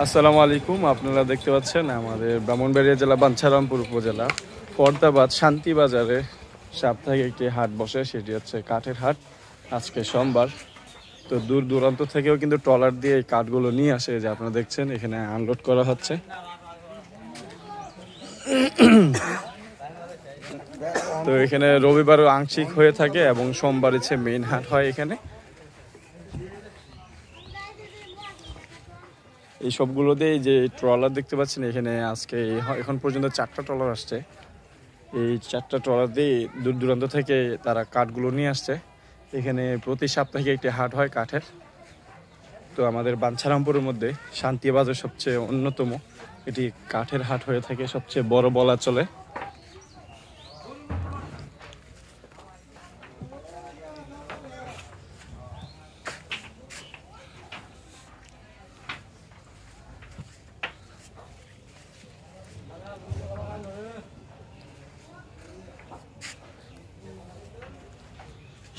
আসসালামু আলাইকুম। আপনারা দেখতে পাচ্ছেন আমাদের ব্রাহ্মণবাড়িয়া জেলা বাঞ্ছারামপুর উপজেলা ফরদাবাদ শান্তি বাজারে সাপ্তাহিক একটি হাট বসে, সেটি হচ্ছে কাঠের হাট। আজকে সোমবার, তো দূর দূরান্ত থেকেও কিন্তু ট্রলার দিয়ে এই কাঠগুলো নিয়ে আসে, যে আপনারা দেখছেন এখানে আনলোড করা হচ্ছে। তো এখানে রবিবারও আংশিক হয়ে থাকে এবং সোমবার হচ্ছে মেইন হাট হয় এখানে। এই সবগুলোতে যে ট্রলার দেখতে পাচ্ছেন এখানে আজকে এখন পর্যন্ত 4টা ট্রলার আসছে। এই 4টা ট্রলার দিয়ে দূর দূরান্ত থেকে তারা কাঠগুলো নিয়ে আসছে। এখানে প্রতি সাপ্তাহিক একটি হাট হয় কাঠের। তো আমাদের বাঞ্ছারামপুরের মধ্যে শান্তিবাজার সবচেয়ে অন্যতম এটি কাঠের হাট হয়ে থাকে, সবচেয়ে বড় বলা চলে।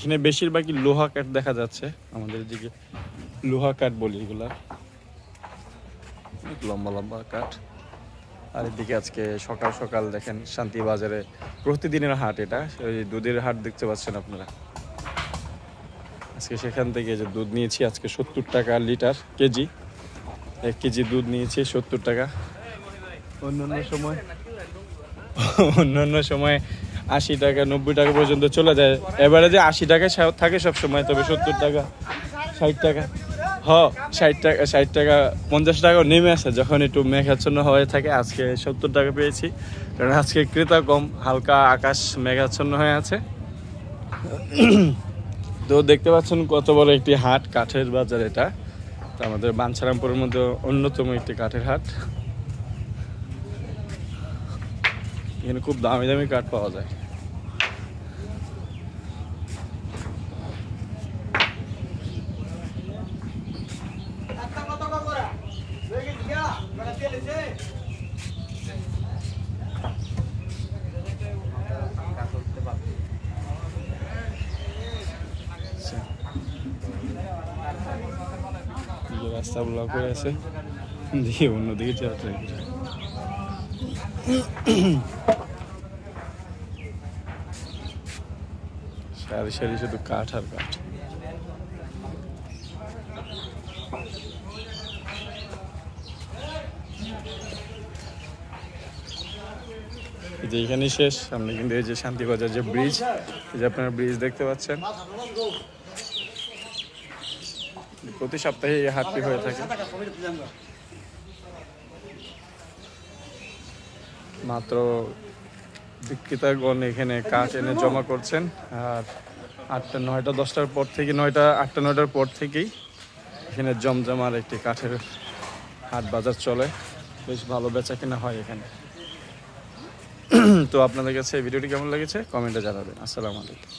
এখানে বেশিরভাগই লোহা কাঠ দেখা যাচ্ছে, আমাদের দিকে লোহা কাঠ বলি এগুলা, লম্বা লম্বা কাঠ। আর এদিকে আজকে সকাল সকাল দেখেন শান্তিবাজারে প্রতিদিনের হাট, এটা ওই দুধের হাট দেখতে পাচ্ছেন আপনারা। আজকে সেখান থেকে যে দুধ নিয়েছি আজকে 70 টাকা লিটার কেজি, 1 কেজি দুধ নিয়েছি 70 টাকা। অন্যান্য সময় 80 টাকা 90 টাকা পর্যন্ত চলে যায়, এবারে যে 80 টাকায় থাকে সব সময়, তবে 70 টাকা 60 টাকা 60 টাকা 50 টাকাও নেমে আসে যখন একটু মেঘাচ্ছন্ন হয়ে থাকে। আজকে 70 টাকা পেয়েছি, কারণ আজকে ক্রেতা কম, হালকা আকাশ মেঘাচ্ছন্ন হয়ে আছে। তো দেখতে পাচ্ছেন কত বড় একটি হাট, কাঠের বাজার এটা। তো আমাদের বাঞ্ছারামপুরের মধ্যে অন্যতম একটি কাঠের হাট। এখানে খুব দামি দামি কাঠ পাওয়া যায়। রাস্তা ব্লক হয়ে আছে, দিয়ে অন্যদিকে যাওয়া। সারি সারি শুধু কাঠ আর কাঠ। যে এখানে শেষ, সামনে কিন্তু এই যে শান্তিবাজার যে ব্রিজ, এই যে আপনারা ব্রিজ দেখতে পাচ্ছেন। প্রতি সপ্তাহে এই হাটটি হয়ে থাকে। মাত্র বিক্রেতাগণ এখানে কাঠ এনে জমা করছেন। আর 8টা 9টা 10টার পর থেকে 9টা 8টা 9টার পর থেকেই এখানে জমজমার একটি কাঠের হাট বাজার চলে, বেশ ভালো বেচা কেনা হয় এখানে। তো আপনাদের কাছে এই ভিডিওটি কেমন লেগেছে কমেন্টে জানাবেন। আসসালামু আলাইকুম।